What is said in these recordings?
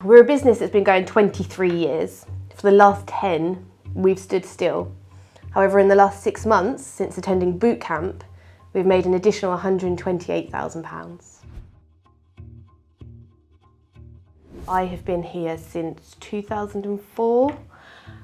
We're a business that's been going 23 years. For the last 10, we've stood still. However, in the last 6 months, since attending boot camp, we've made an additional £128,000. I have been here since 2004.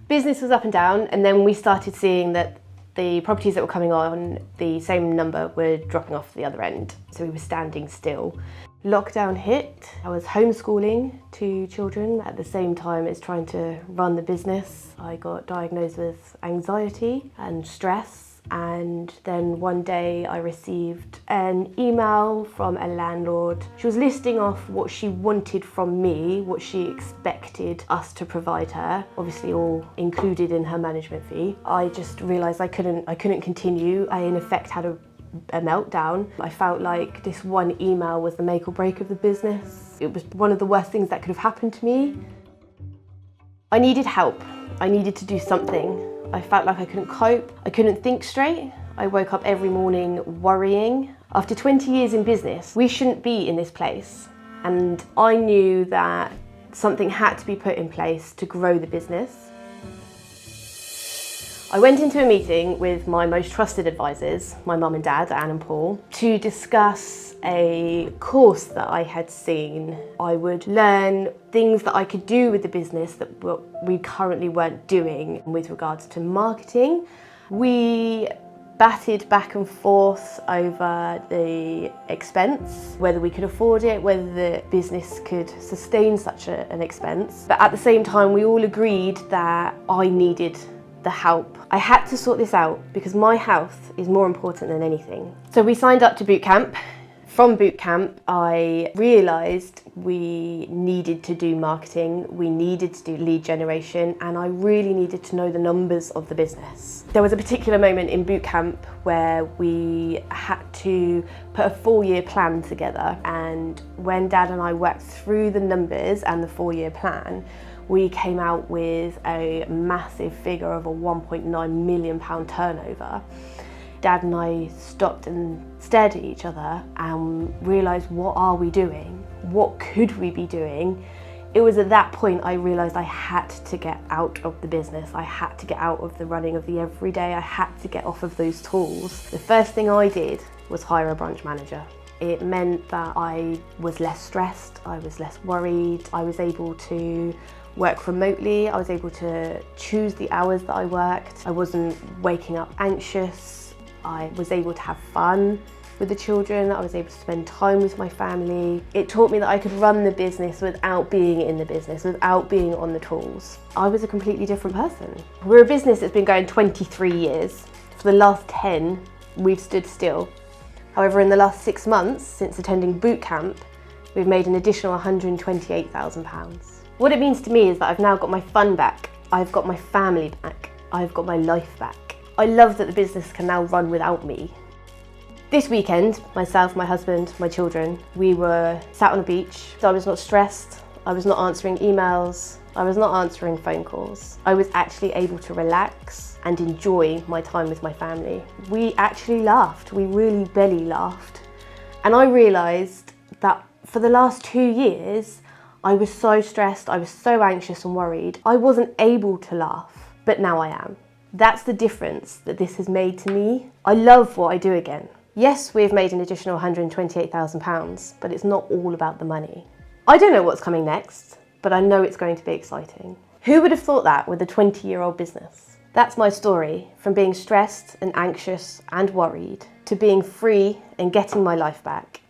Business was up and down, and then we started seeing that the properties that were coming on, the same number were dropping off the other end. So we were standing still. Lockdown hit. I was homeschooling 2 children at the same time as trying to run the business. I got diagnosed with anxiety and stress. And then one day I received an email from a landlord. She was listing off what she wanted from me, what she expected us to provide her, obviously all included in her management fee. I just realised I couldn't continue. I in effect had a meltdown. I felt like this one email was the make or break of the business. It was one of the worst things that could have happened to me. I needed help. I needed to do something. I felt like I couldn't cope. I couldn't think straight. I woke up every morning worrying. After 20 years in business, we shouldn't be in this place. And I knew that something had to be put in place to grow the business. I went into a meeting with my most trusted advisors, my mum and dad, Anne and Paul, to discuss a course that I had seen. I would learn things that I could do with the business that we currently weren't doing with regards to marketing. We batted back and forth over the expense, whether we could afford it, whether the business could sustain such an expense. But at the same time, we all agreed that I needed the help. I had to sort this out because my health is more important than anything. So we signed up to boot camp. From boot camp, I realised we needed to do marketing, we needed to do lead generation, and I really needed to know the numbers of the business. There was a particular moment in boot camp where we had to put a 4-year plan together, and when Dad and I worked through the numbers and the 4-year plan, we came out with a massive figure of a £1.9 million turnover. Dad and I stopped and stared at each other and realised, what are we doing? What could we be doing? It was at that point I realised I had to get out of the business. I had to get out of the running of the everyday. I had to get off of those tools. The first thing I did was hire a branch manager. It meant that I was less stressed, I was less worried, I was able to work remotely, I was able to choose the hours that I worked, I wasn't waking up anxious, I was able to have fun with the children, I was able to spend time with my family. It taught me that I could run the business without being in the business, without being on the tools. I was a completely different person. We're a business that's been going 23 years. For the last 10, we've stood still. However, in the last 6 months, since attending boot camp, we've made an additional £128,000. What it means to me is that I've now got my fun back, I've got my family back, I've got my life back. I love that the business can now run without me. This weekend, myself, my husband, my children, we were sat on a beach. I was not stressed, I was not answering emails, I was not answering phone calls. I was actually able to relax and enjoy my time with my family. We actually laughed, we really belly laughed. And I realised that for the last 2 years, I was so stressed, I was so anxious and worried. I wasn't able to laugh, but now I am. That's the difference that this has made to me. I love what I do again. Yes, we've made an additional £128,000, but it's not all about the money. I don't know what's coming next, but I know it's going to be exciting. Who would have thought that with a 20-year-old business? That's my story, from being stressed and anxious and worried, to being free and getting my life back.